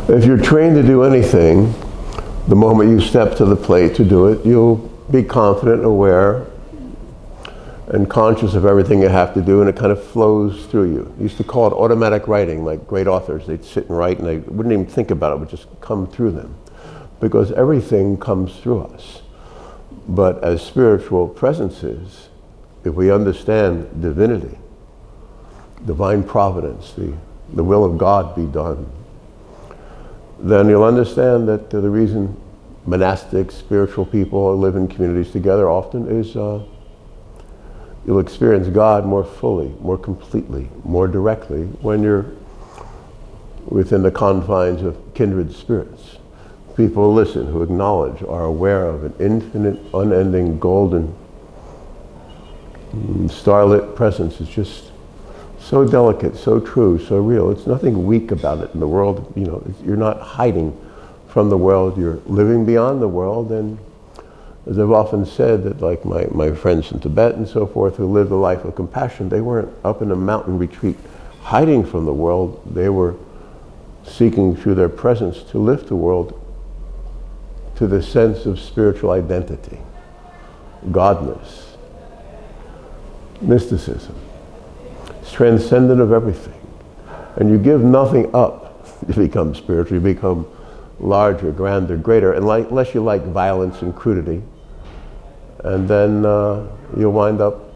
If you're trained to do anything, the moment you step to the plate to do it, you'll be confident, aware, and conscious of everything you have to do, and it kind of flows through you. I used to call it automatic writing, like great authors. They'd sit and write and they wouldn't even think about it, it would just come through them. Because everything comes through us. But as spiritual presences, if we understand divinity, divine providence, the will of God be done, then you'll understand that the reason monastic, spiritual people live in communities together often is you'll experience God more fully, more completely, more directly when you're within the confines of kindred spirits. People who listen, who acknowledge, are aware of an infinite, unending, golden, starlit presence. It's just so delicate, so true, so real. It's nothing weak about it in the world. You know, you're not hiding from the world. You're living beyond the world. And as I've often said, that like my friends in Tibet and so forth who lived a life of compassion, they weren't up in a mountain retreat hiding from the world. They were seeking through their presence to lift the world to the sense of spiritual identity, godness, mysticism. It's transcendent of everything. And you give nothing up, you become spiritual, you become larger, grander, greater, unless you like violence and crudity. And then you'll wind up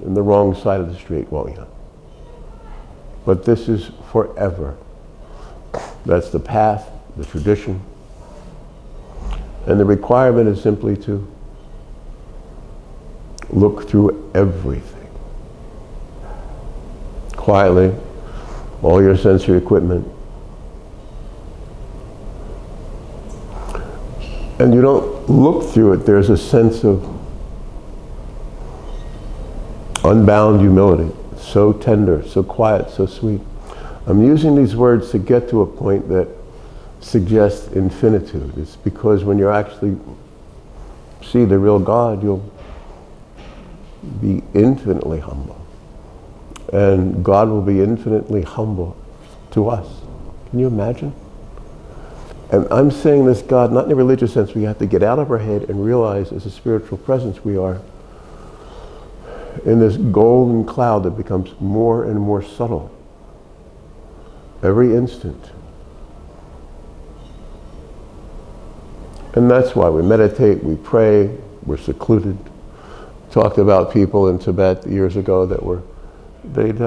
in the wrong side of the street, won't you? But this is forever. That's the path, the tradition. And the requirement is simply to look through everything. Quietly, all your sensory equipment. And you don't look through it, there's a sense of unbound humility. So tender, so quiet, so sweet. I'm using these words to get to a point that suggests infinitude. It's because when you actually see the real God, you'll be infinitely humble. And God will be infinitely humble to us. Can you imagine? And I'm saying this God, not in a religious sense, we have to get out of our head and realize as a spiritual presence we are in this golden cloud that becomes more and more subtle every instant. And that's why we meditate, we pray, we're secluded. Talked about people in Tibet years ago that they'd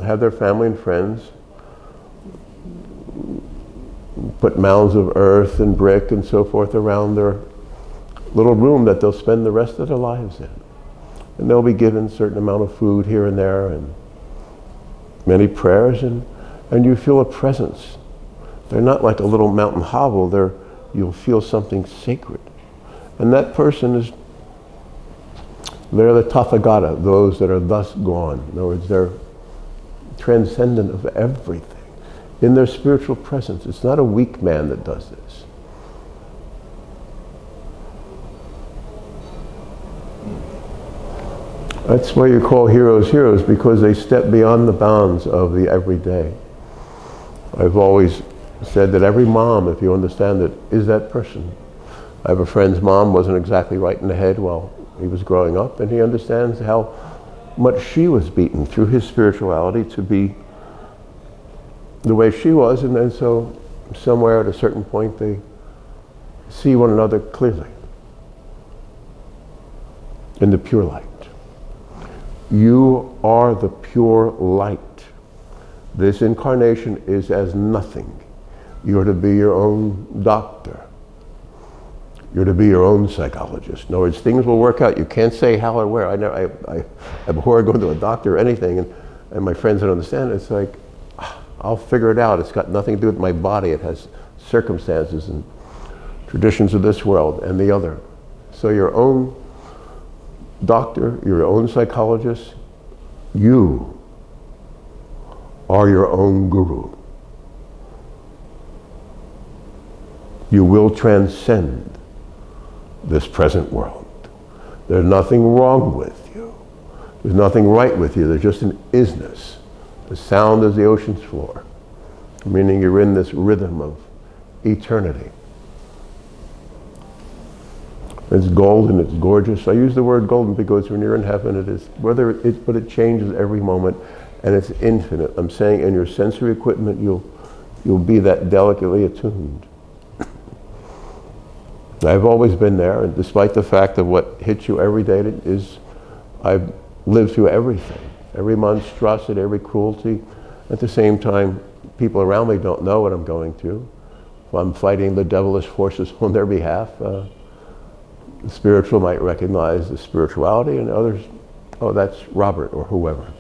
have their family and friends put mounds of earth and brick and so forth around their little room that they'll spend the rest of their lives in. And they'll be given a certain amount of food here and there and many prayers, and you feel a presence. They're not like a little mountain hovel, you'll feel something sacred. And that person they're the Tathagata, those that are thus gone. In other words, they're transcendent of everything. In their spiritual presence, it's not a weak man that does this. That's why you call heroes heroes, because they step beyond the bounds of the everyday. I've always said that every mom, if you understand it, is that person. I have a friend's mom wasn't exactly right in the head while he was growing up, and he understands how much she was beaten through his spirituality to be the way she was, and then so somewhere at a certain point they see one another clearly in the pure light. You are the pure light. This incarnation is as nothing. You're to be your own doctor. You're to be your own psychologist. In other words, things will work out. You can't say how or where. I abhor going to a doctor or anything, and my friends don't understand it. It's like, I'll figure it out. It's got nothing to do with my body. It has circumstances and traditions of this world and the other. So your own doctor, your own psychologist, you are your own guru. You will transcend this present world. There's nothing wrong with you. There's nothing right with you. There's just an isness, as sound as the ocean's floor. meaning you're in this rhythm of eternity. It's golden, it's gorgeous. I use the word golden because when you're in heaven, it is, but it changes every moment, and it's infinite. I'm saying in your sensory equipment, you'll be that delicately attuned. I've always been there, and despite the fact of what hits you every day I've lived through everything, every monstrosity, every cruelty. At the same time, people around me don't know what I'm going through. If I'm fighting the devilish forces on their behalf, the spiritual might recognize the spirituality, and others, oh, that's Robert or whoever.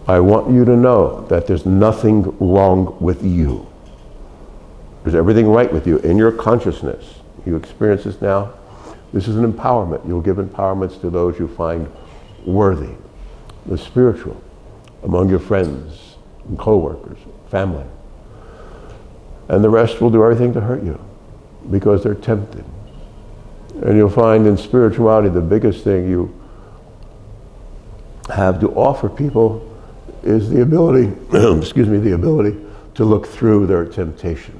I want you to know that there's nothing wrong with you. There's everything right with you in your consciousness. You experience this now. This is an empowerment. You'll give empowerments to those you find worthy. The spiritual, among your friends and co-workers, family. And the rest will do everything to hurt you because they're tempted. And you'll find in spirituality the biggest thing you have to offer people is the ability, the ability to look through their temptations.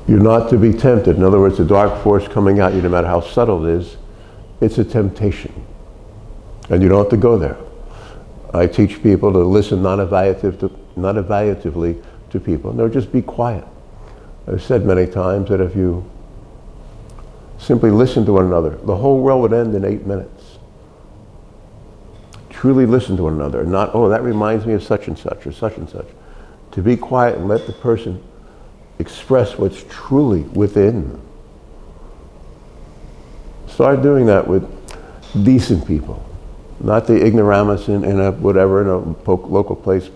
You're not to be tempted. In other words, the dark force coming at you, no matter how subtle it is, it's a temptation. And you don't have to go there. I teach people to listen non-evaluatively to people. No, just be quiet. I've said many times that if you simply listen to one another, the whole world would end in 8 minutes. Truly listen to one another, not, oh, that reminds me of such and such or such and such. To be quiet and let the person express what's truly within. Start doing that with decent people, not the ignoramus in a local place,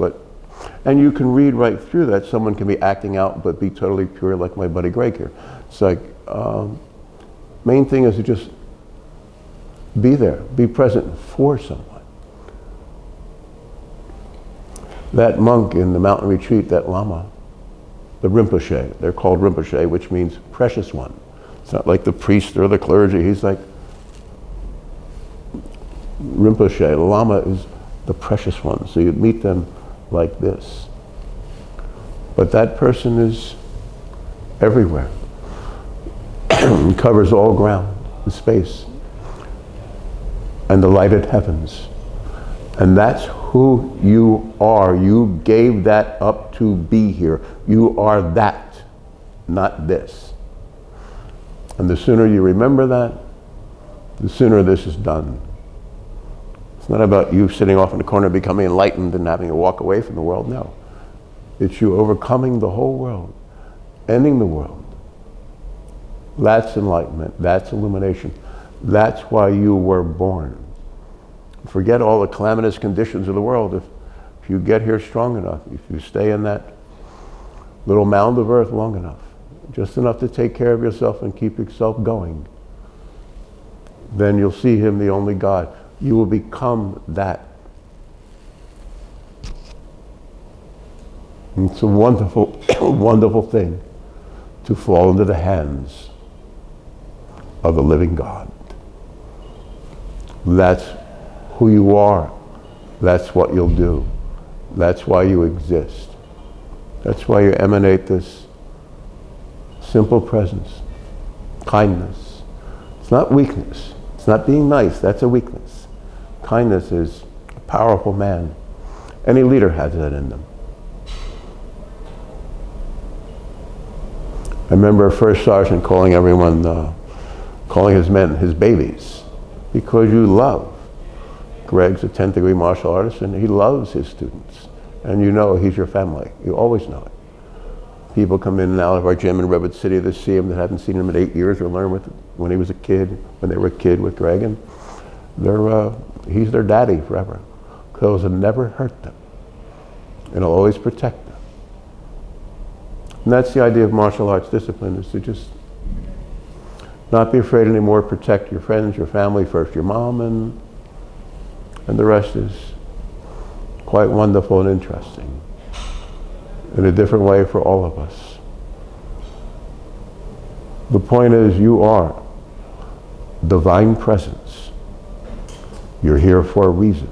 and you can read right through that. Someone can be acting out but be totally pure, like my buddy Greg here. It's like, main thing is to just be there, be present for someone. That monk in the mountain retreat, that Lama, the Rinpoche, they're called Rinpoche, which means precious one. It's not like the priest or the clergy. He's like Rinpoche. Lama is the precious one. So you meet them like this. But that person is everywhere. It covers all ground, the space, and the lighted heavens. And that's who you are. You gave that up to be here. You are that, not this. And the sooner you remember that, the sooner this is done. It's not about you sitting off in the corner becoming enlightened and having to walk away from the world. No. It's you overcoming the whole world, ending the world. That's enlightenment. That's illumination. That's why you were born. Forget all the calamitous conditions of the world. If you get here strong enough, if you stay in that little mound of earth long enough, just enough to take care of yourself and keep yourself going, then you'll see Him, the only God. You will become that. And it's a wonderful, wonderful thing to fall into the hands of the living God. That's who you are. That's what you'll do. That's why you exist. That's why you emanate this simple presence, kindness. It's not weakness. It's not being nice. That's a weakness. Kindness is a powerful man. Any leader has that in them. I remember a first sergeant calling everyone, calling his men his babies, because you love. Greg's a 10th degree martial artist, and he loves his students. And you know he's your family. You always know it. People come in and out of our gym in Redwood City to see him that haven't seen him in 8 years or learned when he was a kid, when they were a kid with Greg, and he's their daddy forever. Because he'll never hurt them. And he'll always protect them. And that's the idea of martial arts discipline, is to just not be afraid anymore, protect your friends, your family first, your mom, and the rest is quite wonderful and interesting in a different way for all of us. The point is, you are divine presence You're here for a reason,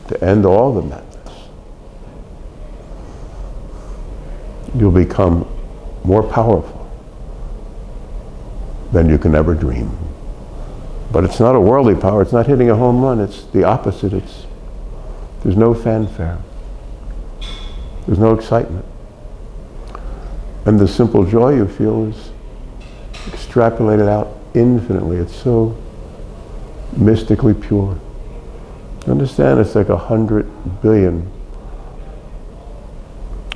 to end all the madness. You'll become more powerful than you can ever dream. But it's not a worldly power, it's not hitting a home run, it's the opposite. There's no fanfare. There's no excitement. And the simple joy you feel is extrapolated out infinitely. It's so mystically pure. Understand, it's like 100 billion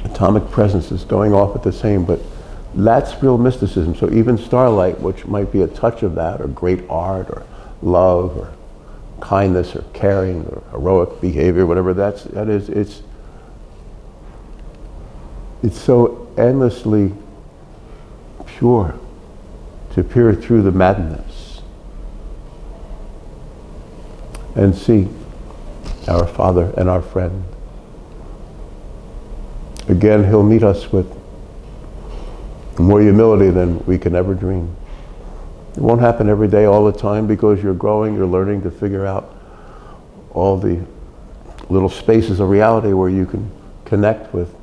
atomic presences going off at the same, but that's real mysticism. So even starlight, which might be a touch of that, or great art, or love, or kindness, or caring, or heroic behavior, whatever that is, it's so endlessly pure to peer through the madness and see our Father and our friend. Again, he'll meet us with more humility than we can ever dream. It won't happen every day, all the time, because you're growing, you're learning to figure out all the little spaces of reality where you can connect with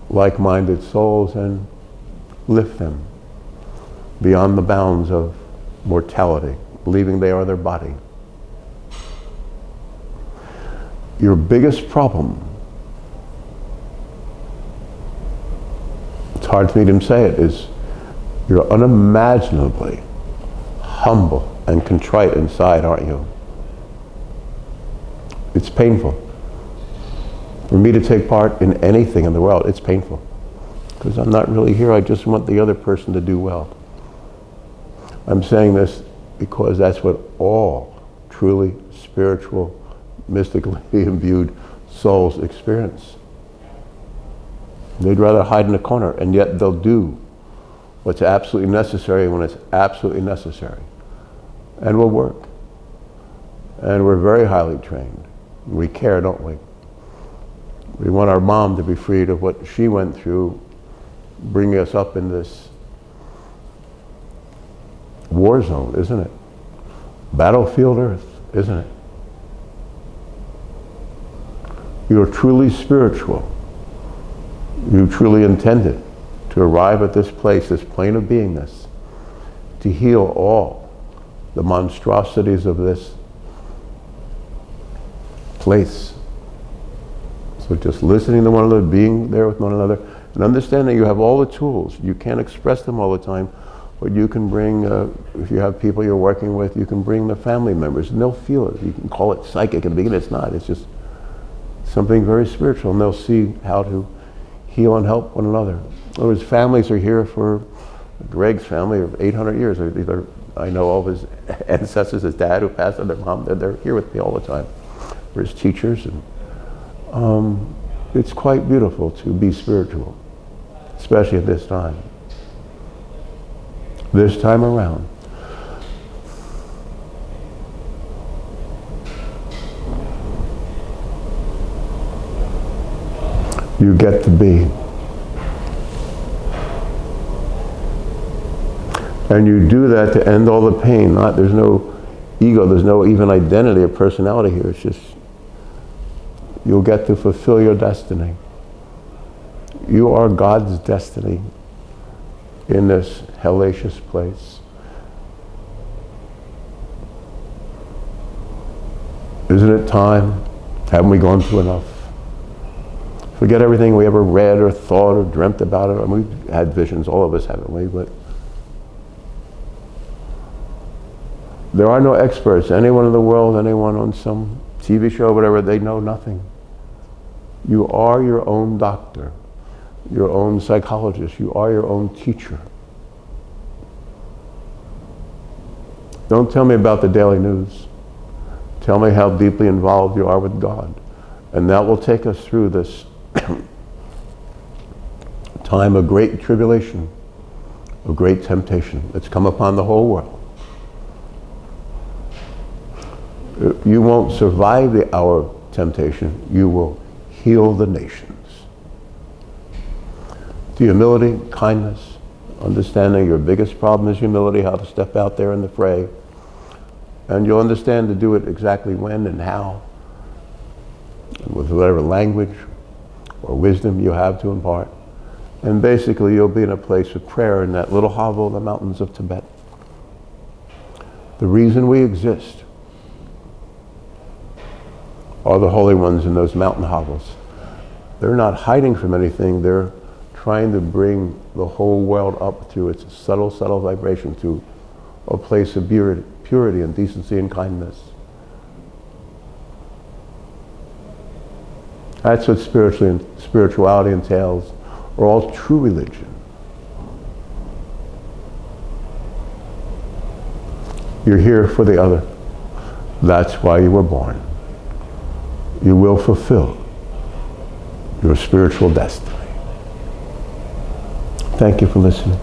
like-minded souls and lift them beyond the bounds of mortality, believing they are their body. Your biggest problem, it's hard for me to say it, is you're unimaginably humble and contrite inside, aren't you? It's painful. For me to take part in anything in the world, it's painful. Because I'm not really here, I just want the other person to do well. I'm saying this because that's what all truly spiritual, mystically imbued souls experience. They'd rather hide in a corner, and yet they'll do what's absolutely necessary when it's absolutely necessary. And we'll work. And we're very highly trained. We care, don't we? We want our mom to be freed of what she went through, bringing us up in this war zone, isn't it? Battlefield Earth, isn't it? You're truly spiritual. You truly intended to arrive at this place, this plane of beingness, to heal all the monstrosities of this place. So just listening to one another, being there with one another, and understanding you have all the tools. You can't express them all the time, but you can bring, if you have people you're working with, you can bring the family members, and they'll feel it. You can call it psychic at the beginning, it's not. It's just something very spiritual, and they'll see how to heal and help one another. In other words, families are here for Greg's family of 800 years. I know all of his ancestors, his dad who passed on, their mom, they're here with me all the time. We're his teachers, and it's quite beautiful to be spiritual, especially at this time. This time around. You get to be. And you do that to end all the pain. There's no ego, there's no even identity or personality here. It's just, you'll get to fulfill your destiny. You are God's destiny in this hellacious place. Isn't it time? Haven't we gone through enough? Forget everything we ever read or thought or dreamt about it. I mean, we've had visions, all of us, haven't we? But there are no experts. Anyone in the world, anyone on some TV show, whatever, they know nothing. You are your own doctor, your own psychologist. You are your own teacher. Don't tell me about the daily news. Tell me how deeply involved you are with God. And that will take us through this time of great tribulation, of great temptation that's come upon the whole world. You won't survive the hour of temptation. You will heal the nations. The humility, kindness, understanding your biggest problem is humility, how to step out there in the fray And you'll understand to do it exactly when and how, and with whatever language or wisdom you have to impart. And basically you'll be in a place of prayer in that little hovel in the mountains of Tibet. The reason we exist are the holy ones in those mountain hovels. They're not hiding from anything, they're trying to bring the whole world up through its subtle, subtle vibration to a place of purity and decency and kindness. That's what spirituality entails, or all true religion. You're here for the other. That's why you were born. You will fulfill your spiritual destiny. Thank you for listening.